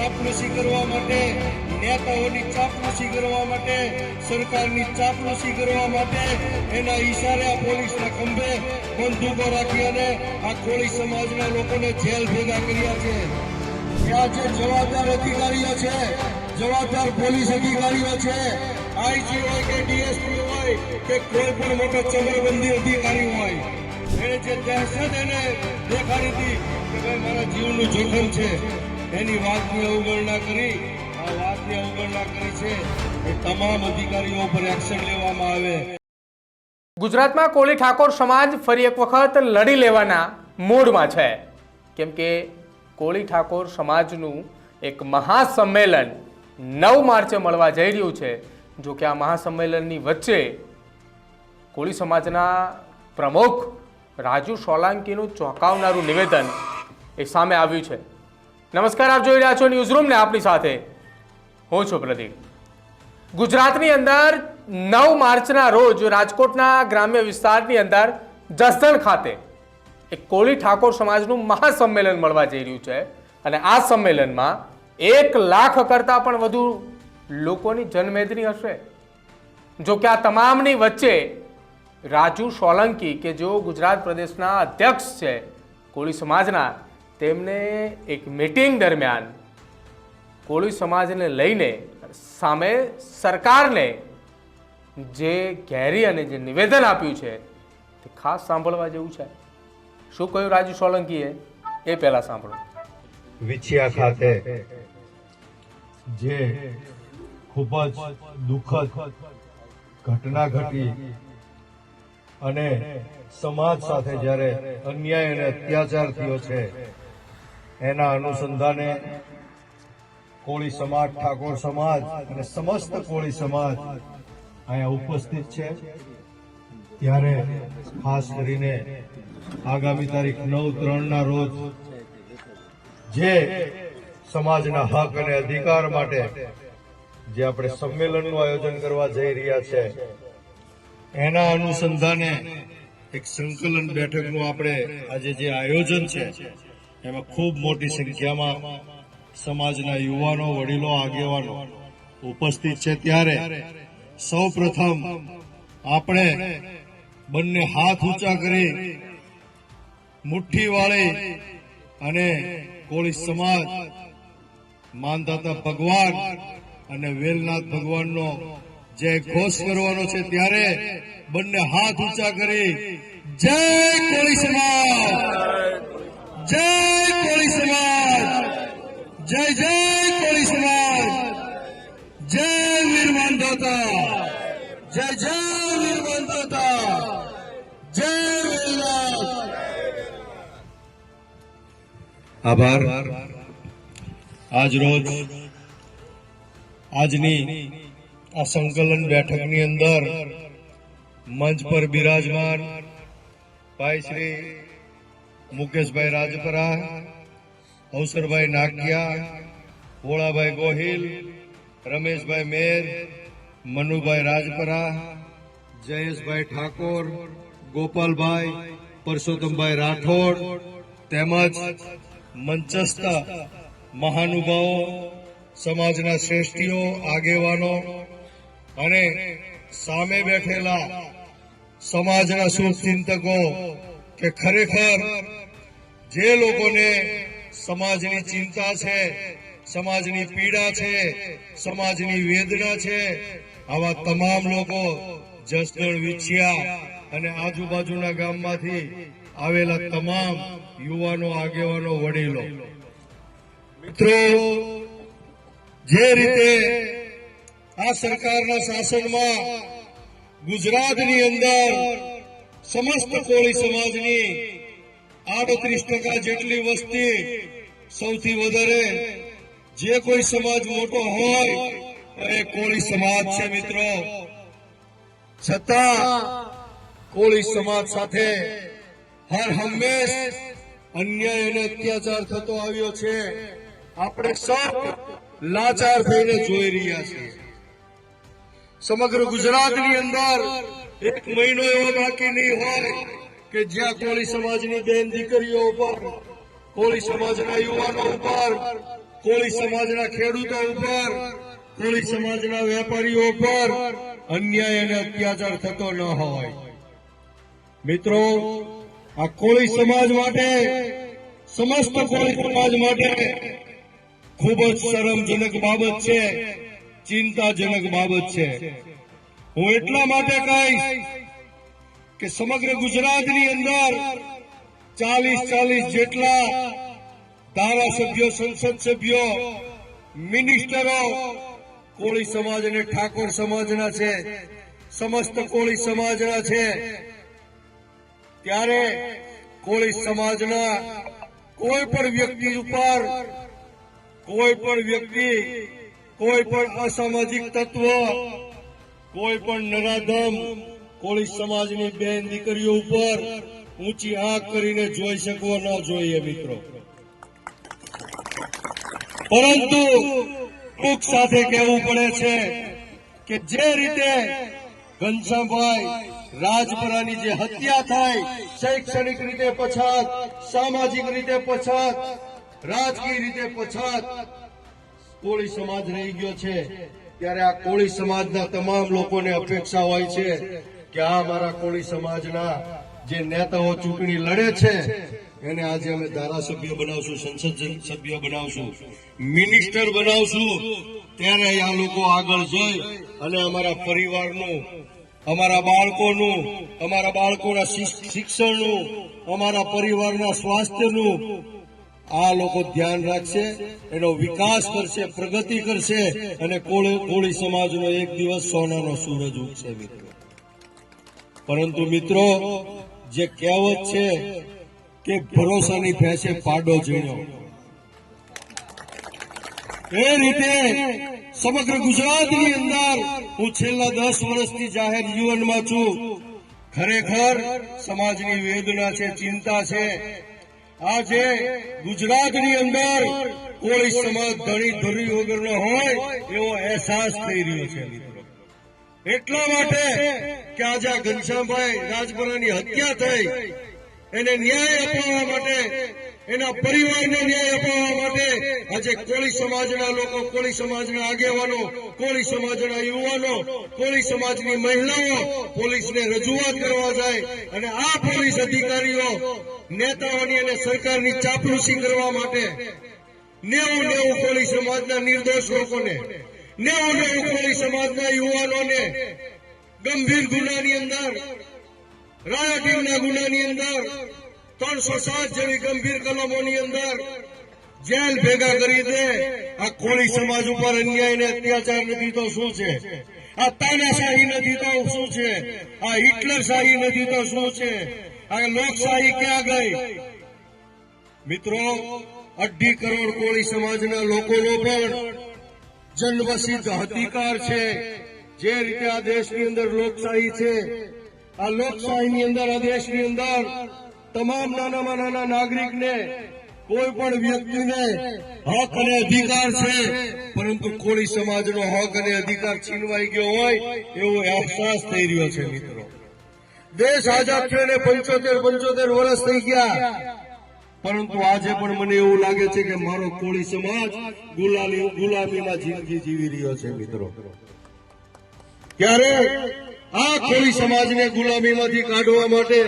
ચાપલુસી કરવા માટે, નેતાઓની ચાપલુસી કરવા માટે, સરકારની ચાપલુસી કરવા માટે એના ઈશારે આ પોલીસના ખંભે બંદૂકો રાખી અને આ કોળી સમાજના લોકોને જેલ ભેગા કર્યા છે. ત્યાં જે જવાબદાર અધિકારીઓ છે, જવાબદાર પોલીસ અધિકારીઓ છે, આઈજી હોય કે ડીએસપી હોય કે કોઈ પણ મોટો ચમરબંધી અધિકારી હોય, એને જે દહેશત એને દેખાડી હતી કે ભાઈ મારા જીવનું જોખમ છે, એની વાતની અવગણના કરી, આ વાતની અવગણના કરી છે એ તમામ અધિકારીઓ પર એક્શન લેવામાં આવે. ગુજરાતમાં કોળી ઠાકોર સમાજ ફરી એક વખત લડી લેવાના મૂડમાં છે, કેમ કે કોળી ઠાકોર સમાજનું એક મહાસંમેલન 9 માર્ચે મળવા જઈ રહ્યું છે. જો કે આ મહાસંમેલનની વચ્ચે કોળી સમાજના પ્રમુખ રાજુ સોલંકીનું ચોંકાવનારું નિવેદન એ સામે આવ્યું છે. નમસ્કાર, આપ જોઈ રહ્યા છો ન્યૂઝરૂમ ને આપની સાથે હું છું પ્રદીપ. ગુજરાતની અંદર 9 માર્ચના રોજ રાજકોટના ગ્રામ્ય વિસ્તારની અંદર જસદણ ખાતે એક કોળી ઠાકોર સમાજનું મહાસંમેલન મળવા જઈ રહ્યું છે અને આ સંમેલનમાં 1 લાખ કરતાં પણ વધુ લોકોની જનમેદની હશે. જો કે આ તમામની વચ્ચે રાજુ સોલંકી કે જેઓ ગુજરાત પ્રદેશના અધ્યક્ષ છે કોળી સમાજના, તેમને એક મીટિંગ દરમિયાન કોળી સમાજને લઈને સામે સરકારને જે ઘેરી અને જે નિવેદન આપ્યું છે તે ખાસ સાંભળવા જેવું છે. શું કહ્યું રાજુ સોલંકીએ એ પહેલા સાંભળો. વિછિયા ખાતે જે ખૂબ જ દુઃખદ ઘટના ઘટી અને સમાજ સાથે જ્યારે અન્યાય અને અત્યાચાર થયો છે, એના અનુસંધાને કોળી સમાજ, ઠાકોર સમાજ અને સમસ્ત કોળી સમાજ અહીંયા ઉપસ્થિત છે. ત્યારે ખાસ કરીને આગામી તારીખ 9/3ના રોજ જે સમાજના હક અને અધિકાર માટે જે આપણે સંમેલનનું આયોજન કરવા જઈ રહ્યા છે, એના અનુસંધાને એક સંકલન બેઠકનું આપણે આજે જે આયોજન છે એમાં ખૂબ મોટી સંખ્યામાં સમાજના યુવાનો, વડીલો, આગેવાનો ઉપસ્થિત છે. ત્યારે સૌ પ્રથમ આપણે બંને હાથ ઊંચા કરી મુઠ્ઠી વાળી અને કોળી સમાજ માનદાતા ભગવાન અને વેલનાથ ભગવાનનો જય ઘોષ કરવાનો છે. ત્યારે બંને હાથ ઊંચા કરી જય કોળી સમાજ, જય કોળી સમાજ, જય જય કોળી સમાજ, જય વીર માનદાતા, જય જય વીર માનદાતા, જય વેલનાથ. આભાર. આજ રોજ આજની આ સંકલન બેઠકની અંદર મંચ પર બિરાજમાન ભાઈ શ્રી મુકેશભાઈ રાજપરા, અવસરભાઈ નાકિયા, ભોળાભાઈ ગોહિલ, રમેશભાઈ મેર, મનુભાઈ રાજપરા, જયેશભાઈ ઠાકોર, ગોપાલભાઈ, પરસોત્તમભાઈ રાઠોડ તેમજ મંચસ્થ મહાનુભાવો, સમાજના શ્રેષ્ઠીઓ, આગેવાનો અને સામે બેઠેલા સમાજના શુભચિંતકો કે ખરેખર જે લોકોને સમાજની ચિંતા છે, સમાજની પીડા છે, સમાજની વેદના છે, આવા તમામ લોકો જસદણ, વિછિયા અને આજુબાજુના ગામમાંથી આવેલા તમામ યુવાનો, આગેવાનો, વડીલો, મિત્રો, જે રીતે આ સરકારના શાસનમાં ગુજરાતની અંદર સમસ્ત કોળી સમાજની 38% જેટલી વસ્તી, સૌથી વધારે જે કોઈ સમાજ મોટો હોય એ કોળી સમાજ છે. મિત્રો, છતાં કોળી સમાજ સાથે હર હંમેશ અન્યાય અને અત્યાચાર થતો આવ્યો છે. આપણે સૌ લાચાર થઈને જોઈ રહ્યા છીએ. સમગ્ર ગુજરાતની અંદર એક મહિનો એવો બાકી નહીં હોય કે જ્યાં કોળી સમાજની બેન દીકરીઓ ઉપર, કોળી સમાજના યુવાનો ઉપર કોળી સમાજના ખેડૂતો ઉપર, કોળી સમાજના વેપારીઓ ઉપર અન્યાય અને અત્યાચાર થતો ન હોય. મિત્રો, આ કોળી સમાજ માટે, સમસ્ત કોળી સમાજ માટે ખૂબ જ શરમજનક બાબત છે, ચિંતાજનક બાબત છે. હું એટલા માટે કહીશ કે સમગ્ર ગુજરાતની અંદર 40 જેટલા ધારાસભ્યો, સંસદ સભ્યો, મિનિસ્ટરો કોળી સમાજ અને ઠાકોર સમાજના છે, સમસ્ત કોળી સમાજના છે. ત્યારે કોળી સમાજના કોઈ પણ વ્યક્તિ ઉપર, કોઈ પણ વ્યક્તિ, કોઈ પણ અસામાજિક તત્વ, કોઈ પણ નરાધમ કોળી સમાજની બેન દીકરીઓ ઉપર ઊંચી આંખ કરીને જોઈ શકવો ન જોઈએ મિત્રો. પરંતુ દુઃખ સાથે કહેવું પડે છે કે જે રીતે ઘનશ્યામભાઈ રાજપરાની જે હત્યા થઈ, શૈક્ષણિક રીતે પછાત, સામાજિક રીતે પછાત, રાજકીય રીતે પછાત કોળી સમાજ રહી ગયો છે. ત્યારે આ કોળી સમાજના તમામ લોકોને અપેક્ષા હોય છે કે આ મારા કોળી સમાજના જે નેતાઓ ચૂંટણી લડે છે એને આજે અમે ધારાસભ્ય બનાવશું, સંસદ સભ્ય બનાવશું, મિનિસ્ટર બનાવશું. ત્યારે આ લોકો આગળ જઈ અને અમારા પરિવારનું, અમારા બાળકોનું, અમારા બાળકોના શિક્ષણનું, અમારા પરિવારના સ્વાસ્થ્યનું આ લોકો ધ્યાન રાખશે, એનો વિકાસ કરશે, પ્રગતિ કરશે અને કોળી સમાજનો એક દિવસ સોનાનો સૂરજ ઉગશે મિત્રો. પરંતુ મિત્રો, જે કહેવત છે કે ભરોસાની ભેંસે પાડો ઝીણ્યો, એ રીતે સમગ્ર ગુજરાતની અંદર હું છેલ્લા 10 વર્ષથી જાહેર જીવનમાં છું. ખરેખર સમાજની વેદના છે, ચિંતા છે. આજે ગુજરાતની અંદર કોળી સમાજ ધરી વગરનો હોય એવો અહેસાસ થઈ રહ્યો છે મિત્રો. એટલા માટે કે આજે આ ઘનશ્યામભાઈ રાજપરાની હત્યા થઈ, એને ન્યાય અપાવવા માટે, એના પરિવારને ન્યાય અપાવવા માટે આજે કોળી સમાજના લોકો, કોળી સમાજના આગેવાનો, કોળી સમાજના યુવાનો, કોળી સમાજની મહિલાઓ પોલીસને રજૂઆત કરવા જાય અને આ પોલીસ અધિકારીઓ નેતાઓની અને સરકારની ચાપલૂસી કરવા માટે 90 કોળી સમાજના નિર્દોષ લોકોને, 90 કોળી સમાજના યુવાનોને ગંભીર ગુનાની અંદર, રાયોટિંગના ગુનાની અંદર, 307 જેવી ગંભીર કલમોની અંદર જેલ ભેગા કરી દે. આ કોળી સમાજ ઉપર અન્યાય ને અત્યાચાર નથી તો શું છે? આ તાનાશાહી નથી તો શું છે? આ હિટલરશાહી નથી તો શું છે? આ લોકશાહી ક્યાં ગઈ? મિત્રો, 2.5 કરોડ કોળી સમાજના લોકોનો પણ જન્મસિદ્ધ અધિકાર છે. જે રીતે આ દેશની અંદર લોકશાહી છે, આ લોકશાહીની અંદર, આ દેશની અંદર તમામ નાનામાં નાના નાગરિકને, કોઈ પણ વ્યક્તિને હક અને અધિકાર છે. પરંતુ કોળી સમાજનો હક અને અધિકાર છીનવાઈ ગયો હોય એવો અહેસાસ થઈ રહ્યો છે મિત્રો. દેશ આઝાદ થયો ને 75 વર્ષ થઈ ગયા, પરંતુ આજે પણ મને એવું લાગે છે કે મારો કોળી સમાજ ગુલામીમાં જિંદગી જીવી રહ્યો છે મિત્રો. ત્યારે આ કોળી સમાજને ગુલામીમાંથી કાઢવા માટે,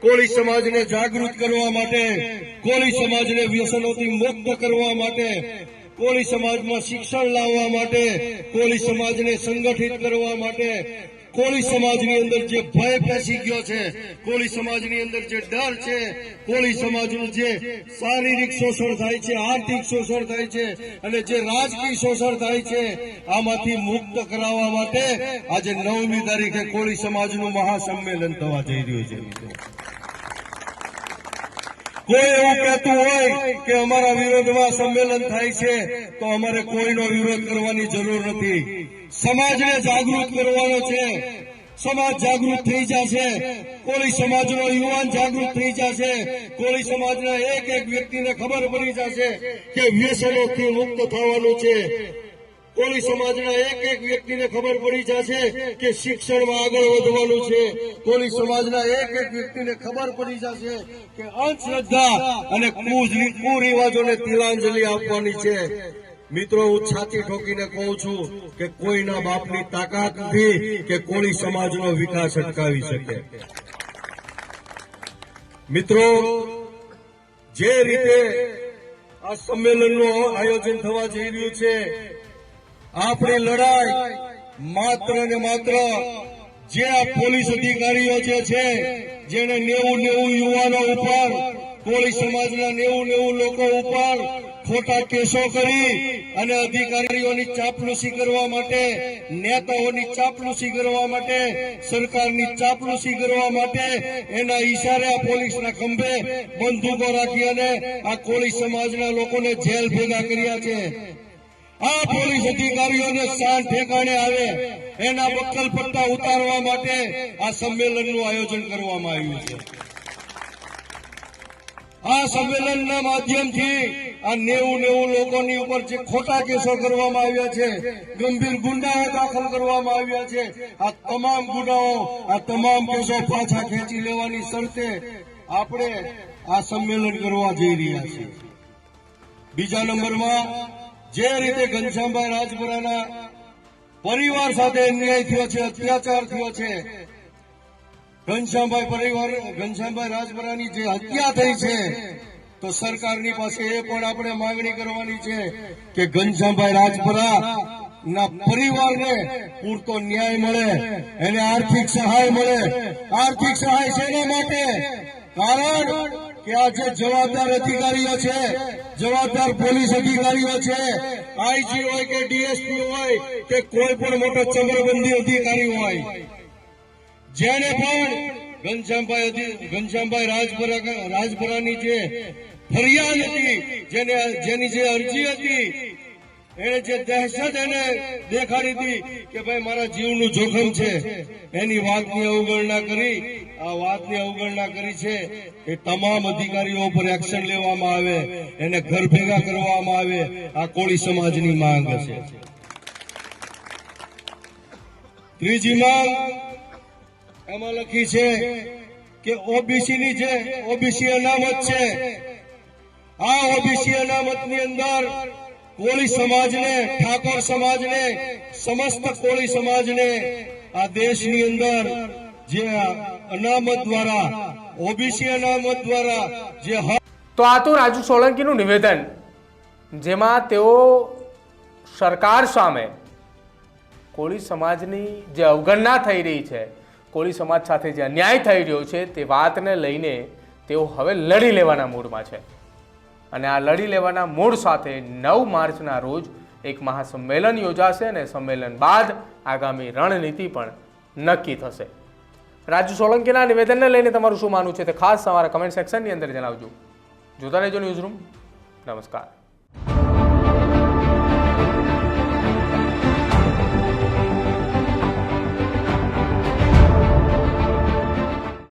કોળી સમાજને જાગૃત કરવા માટે, કોળી સમાજને વ્યસનોથી મુક્ત કરવા માટે, કોળી સમાજમાં શિક્ષણ લાવવા માટે, કોળી સમાજને સંગઠિત કરવા માટે, કોળી સમાજની અંદર જે ભય પેસી ગયો છે, કોળી સમાજની અંદર જે ડર છે, કોળી સમાજનું જે શારીરિક શોષણ થાય છે, આર્થિક શોષણ થાય છે અને જે રાજકીય શોષણ થાય છે, આમાંથી મુક્ત કરાવવા માટે આજે 9મી તારીખે કોળી સમાજનું મહાસંમેલન થવા જઈ રહ્યું છે મિત્રો. કોઈ એવું કહેતું હોય કે અમારા વિરોધમાં સંમેલન થાય છે તો અમારે કોઈનો વિરોધ કરવાની જરૂર નથી. સમાજને જાગૃત કરવાનો છે. સમાજ જાગૃત થઈ જશે, કોળી સમાજનો યુવાન જાગૃત થઈ જશે, કોળી સમાજના એક વ્યક્તિને ખબર પડી જશે કે વ્યસનોથી મુક્ત થવાનું છે. કોળી સમાજના એક વ્યક્તિને ખબર પડી જશે કે શિક્ષણમાં આગળ વધવાનું છે. કોળી સમાજના એક વ્યક્તિને ખબર પડી જશે કે અંધશ્રદ્ધા અને કુરિવાજોને તિલાંજલિ આપવાની છે. મિત્રો, હું છાતી ઠોકીને કહું છું કે કોઈના બાપની તાકાત નથી કે કોળી સમાજનો વિકાસ અટકાવી શકે. મિત્રો, જે રીતે આ સંમેલનનું આયોજન થવા જઈ રહ્યું છે, આપણી લડાઈ માત્ર ને માત્ર જે આ પોલીસ અધિકારીઓ જે છે, જેને 90 યુવાનો ઉપર, કોળી સમાજના 90 લોકો ઉપર ખોટા કેસો કરી અને અધિકારીઓની ચાપલુસી કરવા માટે, નેતાઓની ચાપલુસી કરવા માટે, સરકારની ચાપલુસી કરવા માટે એના ઈશારે આ પોલીસના ખંભે બંદૂકો રાખી અને આ કોળી સમાજના લોકોને જેલ ભેગા કર્યા છે. આ પોલીસ અધિકારીઓને શાન ઠેકાણે આવે એના બક્કલ પટ્ટા ઉતારવા માટે આ સંમેલનનું આયોજન કરવામાં આવ્યું છે. આ સંમેલનના માધ્યમથી આ 90 લોકોની ઉપર જે ખોટા કેસો કરવામાં આવ્યા છે, ગંભીર ગુનાઓ દાખલ કરવામાં આવ્યા છે, આ તમામ ગુનાઓ, આ તમામ કેસો પાછા ખેંચી લેવાની શરતે આપણે આ સંમેલન કરવા જઈ રહ્યા છીએ. બીજા નંબરમાં, જે રીતે ઘનશ્યામભાઈ રાજપરાના પરિવાર સાથે અન્યાય થયો છે, અત્યાચાર થયો છે, ઘનશ્યામભાઈ રાજપરાની જે હત્યા થઈ છે, તો સરકારની પાસે એ પણ આપણે માંગણી કરવાની છે કે ઘનશ્યામભાઈ રાજપરા ના પરિવારને પૂરતો ન્યાય મળે, એને આર્થિક સહાય મળે. આર્થિક સહાય શેના માટે? કારણ કે આ જે જવાબદાર અધિકારીઓ છે, જવાબદાર પોલીસ અધિકારીઓ છે, આઈજી હોય કે ડીએસપી હોય કે કોઈ પણ મોટો ચમરબંધી અધિકારી હોય, જેને પણ ઘનશ્યામભાઈ રાજપરાની જે ફરિયાદ હતી, જેની જે અરજી હતી, એને જે દહેશત એને દેખાડી હતી કે ભાઈ મારા જીવનું જોખમ છે, એની વાતની અવગણના કરી છે કે તમામ અધિકારીઓ પર એક્શન લેવામાં આવે, એને ઘર ભેગા કરવામાં આવે. આ કોળી સમાજની માંગ છે. ત્રીજી માંગ એમાં લખી છે કે ઓબીસીની જે ઓબીસી અનામત છે, આ ઓબીસી અનામતની અંદર કોળી સમાજને, ઠાકોર સમાજને, સમસ્ત કોળી સમાજને આ દેશની અંદર જે અનામત દ્વારા, ઓબીસી અનામત દ્વારા જે તો આ તો રાજુ સોલંકીનું નિવેદન, જેમાં તેઓ સરકાર સામે કોળી સમાજની જે અવગણના થઈ રહી છે, કોળી સમાજ સાથે જે અન્યાય થઈ રહ્યો છે, તે વાતને લઈને તેઓ હવે લડી લેવાના મૂડમાં છે. અને આ લડી લેવાના મૂડ સાથે 9 માર્ચના રોજ એક મહાસંમેલન યોજાશે અને સંમેલન બાદ આગામી રણનીતિ પણ નક્કી થશે. રાજુ સોલંકીના નિવેદનને લઈને તમારું શું માનવું છે તે ખાસ તમારા કમેન્ટ સેક્શનની અંદર જણાવજો. જોતા રહેજો ન્યૂઝરૂમ. નમસ્કાર.